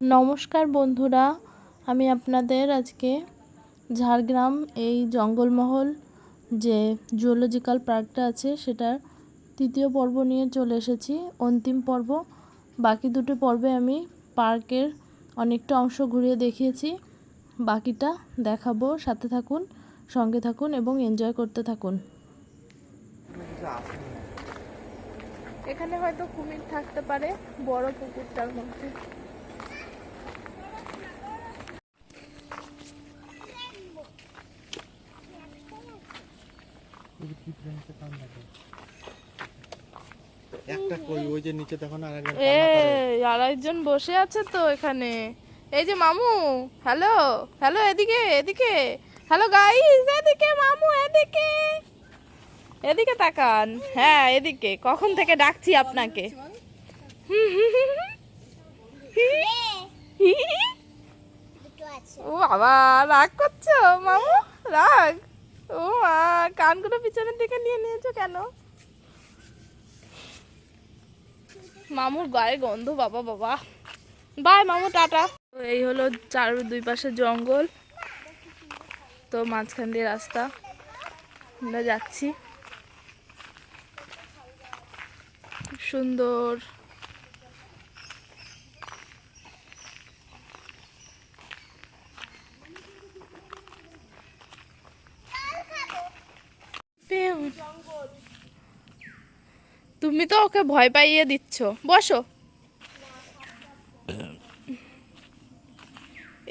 নমস্কার বন্ধুরা, আমি আপনাদের আজকে ঝাড়গ্রাম এই জঙ্গলমহল যে জুওলজিক্যাল পার্কটা আছে সেটার তৃতীয় পর্ব নিয়ে চলে এসেছি। অন্তিম পর্ব, বাকি দুটো পর্বে আমি পার্কের অনেকটা অংশ ঘুরিয়ে দেখিয়েছি, বাকিটা দেখাবো। সাথে থাকুন, সঙ্গে থাকুন এবং এনজয় করতে থাকুন। এখানে হয়তো কুমির থাকতে পারে বড় পুকুরটার মধ্যে। একটা কই ওই যে নিচে দেখো না, আরেকজন বসে আছে তো এখানে। এই যে মামু, হ্যালো হ্যালো, এদিকে এদিকে, হ্যালো গাইস, এদিকে মামু, এদিকে এদিকে তাকান। হ্যাঁ এদিকে, কখন থেকে ডাকছি আপনাকে। ও বাবা, রাগ করছো মামু? রাগ? ও মা, কানগুলো পিছনের দিকে নিয়ে নিয়েছো কেন? মামুর গায়ে গন্ধ, বাবা বাবা। বাই মামু, টাটা। তো এই হলো দুই পাশে জঙ্গল, তো মাঝখান দিয়ে রাস্তা, আমরা যাচ্ছি। খুব সুন্দর। তুমি তো ওকে ভয় পাইয়ে দিচ্ছ, বসো।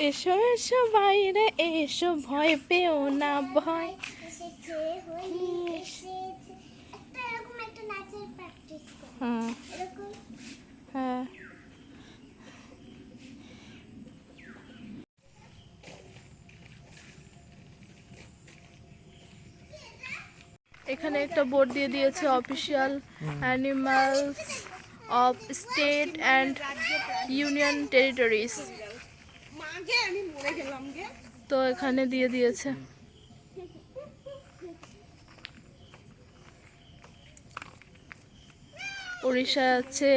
এসো এসো বাইরে এসো, ভয় পেও না ভয়। হ্যাঁ হ্যাঁ, এখানে একটা বোর্ড দিয়ে দিয়েছে, official animals of state and union territories. তো এখানে দিয়ে দিয়েছে। উড়িষ্যায় আছে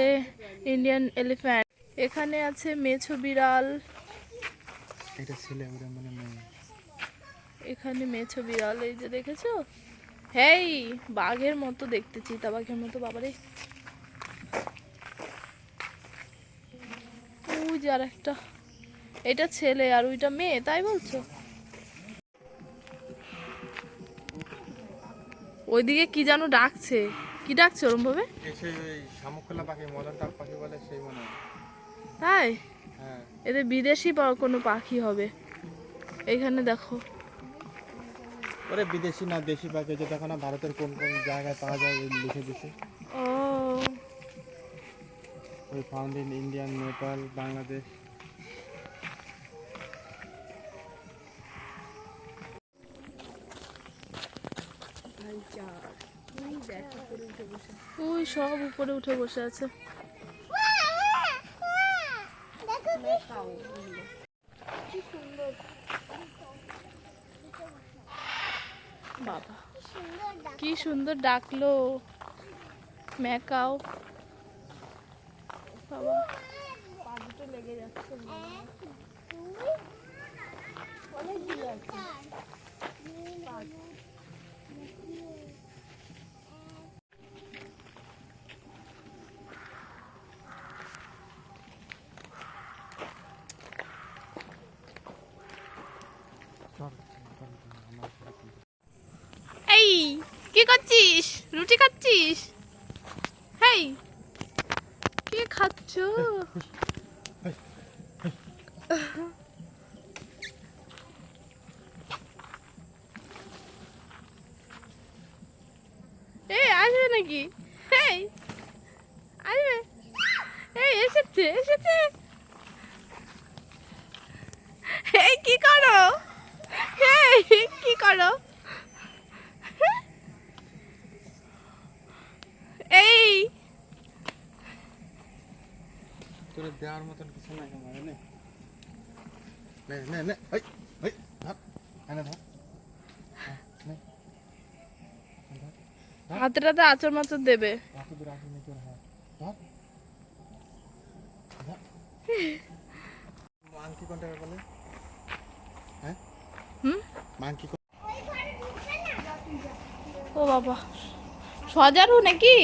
ইন্ডিয়ান এলিফ্যান্ট, এখানে আছে মেছো বিড়াল, এখানে মেছো বিড়াল, এই যে দেখেছো, হেই বাঘের মতো দেখতে, চিতাবাঘের মতো। বাবারে, ওই যে আর একটা, এটা ছেলে আর ওইটা মেয়ে, তাই বলছো? ওইদিকে কি যেন ডাকছে, কি ডাকছে ওরম ভাবে? শামুকখোলা পাখি, মদন টাক পাখি বলে সেই মনে হয়। তাই? হ্যাঁ, এদের বিদেশি কোনো পাখি হবে। এখানে দেখো, ওরে বিদেশি না দেশি পাখি, যে দেখো না ভারতের কোন কোন জায়গায় পাওয়া যায় ওই লিখে দিছে। ও ওই found in Indian, Nepal, Bangladesh. ওই সব উপরে উঠে বসে আছে। বাবা কি সুন্দর ডাকলো, ম্যাকাও। বাবা পা দুটো লেগে যাচ্ছে। এই কি করছিস? রুটি খাচ্ছিস? হেই, কি খাচ্ছ? এই আসবে নাকি? এই আসবে, এই এসেছে এসেছে। এই কি করো? এই কি করো? এই তোর দেওয়ার মতন কিছু নাই আমার, নে নে নে নে, এই এই ধর, এনে ধর, নে ধর, হাতেটাতে আচর মাচর দেবে। কত দূর আসেনি তোর হাত, ধর ধর। কোনটাকে বলে? হ্যাঁ, হুম, মাংকি। ও বাবা, সজারু নাকি?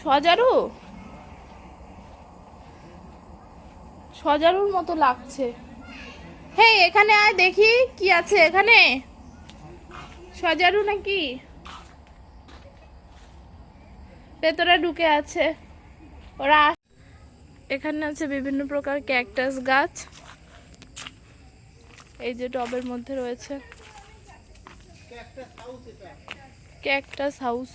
সজারু, সজারুর মতো লাগছে। হে, এখানে আয় দেখি কি আছে এখানে। সজারু নাকি? ভেতরে ঢুকে আছে ওরা। এখানে আছে বিভিন্ন প্রকার ক্যাকটাস গাছ, এই যে টবের মধ্যে রয়েছে ক্যাকটাস হাউস।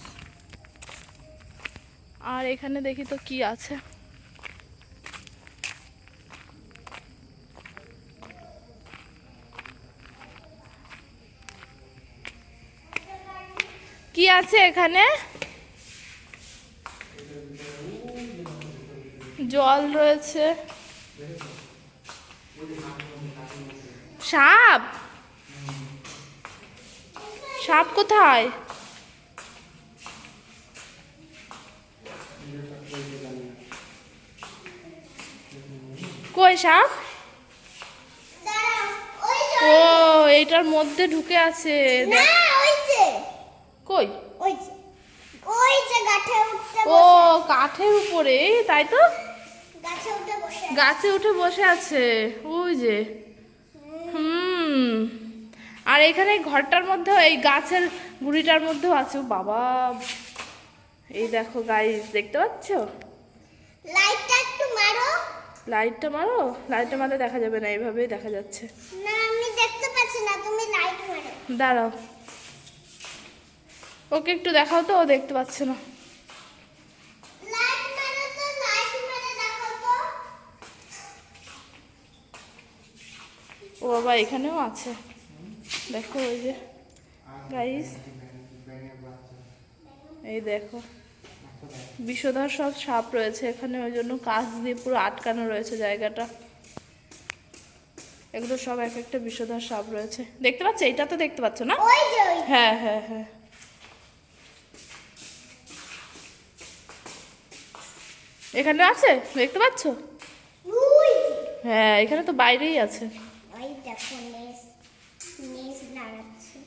আর এখানে দেখি তো কি আছে। কি আছে এখানে? জল রয়েছে। সাপ? সাপ কোথায়? কই সাপ? ও, এইটার মধ্যে ঢুকে আছে। কই? ও, কাঠের উপরে, তাই তো। গাছে উঠে বসে আছে ওই যে। হুম। আর এখানে ঘরটার মধ্যে, এই গাছের গুড়িটার মধ্যেও আছে। ও বাবা, এই দেখো গাইস, দেখতে পাচ্ছ? লাইটটা একটু মারো। লাইটটা মারো? লাইটটা মারলে দেখা যাবে না, এইভাবেই দেখা যাচ্ছে। না, আমি দেখতে পাচ্ছি না, তুমি লাইট মারো। দাঁড়াও, ওকে একটু দেখাও তো, ও দেখতে পাচ্ছে না। লাইট মারো তো, লাইট মেরে দেখাও তো। ও বাবা, এখানেও আছে, দেখো ওই যে গাইস, এই দেখো বিষধর সব সাপ রয়েছে এখানে, ওই জন্য কাঁচ দিয়ে পুরো আটকানো রয়েছে জায়গাটা। এগুলো সব এক একটা বিষধর সাপ রয়েছে, দেখতে পাচ্ছ? এইটা তো দেখতে পাচ্ছ না? ওই যে ওই। হ্যাঁ হ্যাঁ হ্যাঁ, এখানে আছে, দেখতে পাচ্ছ? ওই যে। হ্যাঁ, এখানে তো বাইরেই আছে। ওই দেখো, নেস নেস দাঁড়াচ্ছে।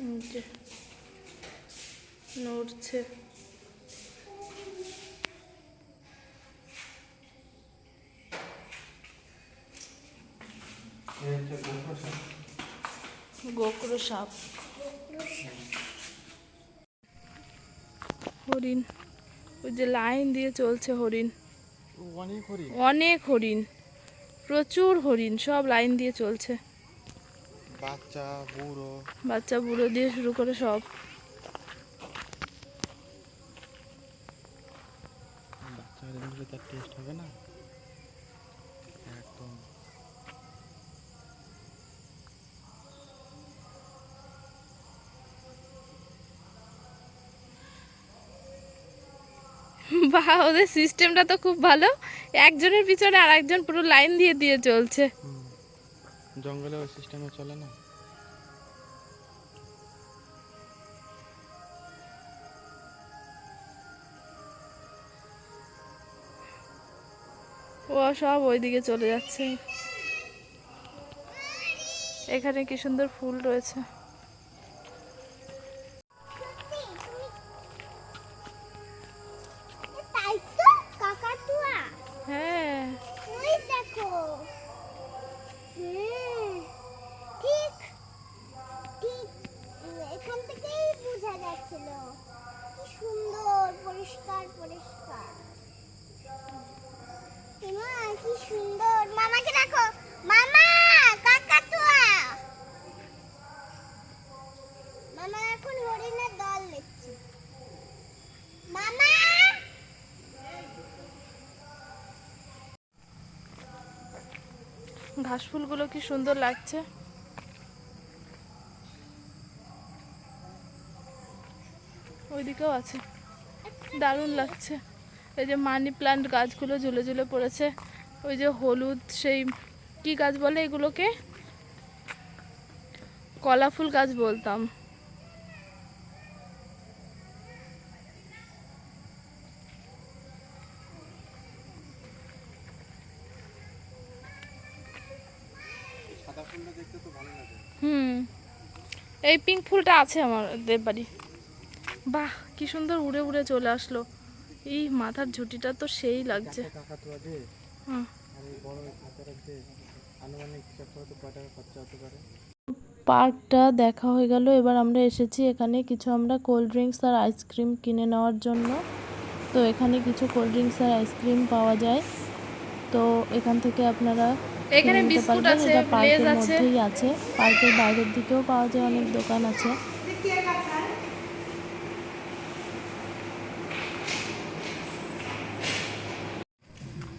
এই যে নড়ছে। গোকরো সাপ, হরিণ, ওই যে লাইন দিয়ে চলছে হরিণ, অনেক হরিণ। অনেক হরিণ, প্রচুর হরিণ, সব লাইন দিয়ে চলছে। বাচ্চা বুড়ো। বাচ্চা বুড়ো দিয়ে শুরু করে সব। বাচ্চা হরিণ দিলে তার টেস্ট হবে না একদম। বাহ, ওদের সিস্টেমটা তো খুব ভালো, একজনের পিছনে আর একজন পুরো লাইন দিয়ে দিয়ে চলছে। জঙ্গলে ওই সিস্টেমে চলে না। ও সব ওইদিকে চলে যাচ্ছে। এখানে কি সুন্দর ফুল রয়েছে। তাই তো, কাকাতুয়া। হ্যাঁ, ওই দেখো। হুম, ঠিক ঠিক এখান থেকেই বোঝা যাচ্ছিল। কি সুন্দর, পরিষ্কার পরিষ্কার। মা, কি সুন্দর। মামাকে দেখো, মামা, কাকাতুয়া। মামা এখন হরিণের দল দেখছে। মামা, ঘাস ফুলগুলো কি সুন্দর লাগছে। ওইদিকেও আছে, দারুণ লাগছে। এই যে মানি প্লান্ট গাছগুলো ঝুলে ঝুলে পড়েছে। ওই যে হলুদ, সেই কি গাছ বলে এগুলোকে? কলা ফুল গাছ বলতাম। এই পিঙ্ক ফুলটা আছে আমাদের বাড়ি। বাহ, কি সুন্দর উড়ে উড়ে চলে আসলো। এই মাথার ঝুঁটিটা তো সেই লাগছে। কাকাতুয়া যে হুম। আর এই বড় খাঁচাটা যে আনুমানিক হিসাব করে তো কয় টাকা খরচা হতে পারে? পার্কটা দেখা হয়ে গেল, এবার আমরা এসেছি এখানে কিছু আমরা কোল্ড ড্রিঙ্কস আর আইসক্রিম কিনে নেওয়ার জন্য। তো এখানে কিছু কোল্ড ড্রিঙ্কস আর আইসক্রিম পাওয়া যায়, তো এখান থেকে আপনারা কিনে নিতে পারবেন। এটা পার্কের মধ্যেই আছে, পার্কের বাইরের দিকেও পাওয়া যায়, অনেক দোকান আছে।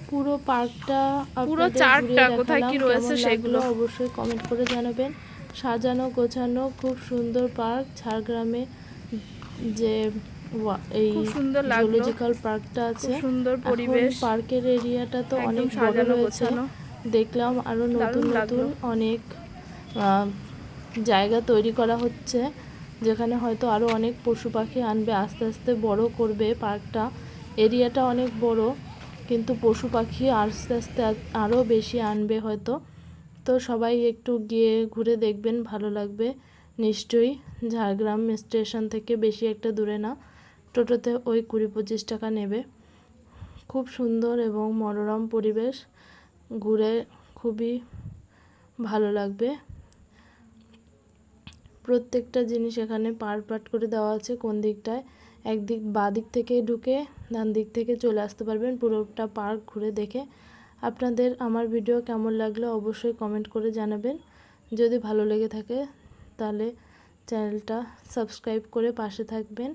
পুরো পার্কটা আপনাদের ঘুরিয়ে দেখালাম, কেমন লাগলো অবশ্যই কমেন্ট করে জানাবেন। সাজানো গোছানো খুব সুন্দর পার্ক, ঝাড়গ্রামে যে এই জুলজিক্যাল পার্কটা আছে। এখন পার্কের এরিয়াটা তো অনেক বড় রয়েছে, দেখলাম আরও নতুন নতুন অনেক জায়গা তৈরি করা হচ্ছে, যেখানে হয়তো আরও অনেক পশু পাখি আনবে, আস্তে আস্তে বড় করবে পার্কটা। এরিয়াটা অনেক বড়, কিন্তু পশু পাখি আস্তে আস্তে আরও বেশি আনবে হয়তো। তো সবাই একটু গিয়ে ঘুরে দেখবেন, ভালো লাগবে নিশ্চয়ই। ঝাড়গ্রাম স্টেশন থেকে বেশি একটা দূরে না, টোটোতে ওই 20-25 টাকা নেবে। খুব সুন্দর এবং মনোরম পরিবেশ, ঘুরে খুবই ভালো লাগবে। প্রত্যেকটা জিনিস এখানে পার্ট করে দেওয়া আছে, কোন দিকটায় একদিক বাঁ দিক থেকে ঢুকে ডান দিক থেকে চলে আসতে পারবেন পুরোটা পার্ক ঘুরে দেখে। আপনাদের আমার ভিডিও কেমন লাগলো অবশ্যই কমেন্ট করে জানাবেন। যদি ভালো লেগে থাকে তাহলে চ্যানেলটা সাবস্ক্রাইব করে পাশে থাকবেন।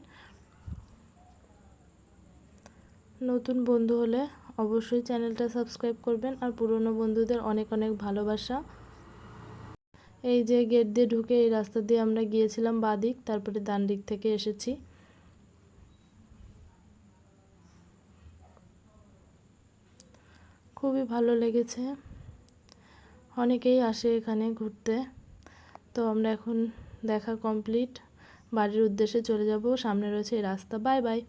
নতুন বন্ধু হলে অবশ্যই চ্যানেলটা সাবস্ক্রাইব করবেন, আর পুরনো বন্ধুদের অনেক অনেক ভালোবাসা। এই যে গেট দিয়ে ঢুকে এই রাস্তা দিয়ে আমরা গিয়েছিলাম বাঁ দিক, তারপরে ডান দিক থেকে এসেছি। খুবই ভালো লেগেছে, অনেকেই আসে এখানে ঘুরতে। তো আমরা এখন দেখা কমপ্লিট, বাড়ির উদ্দেশ্যে চলে যাব। সামনে রয়েছে এই রাস্তা। Bye bye.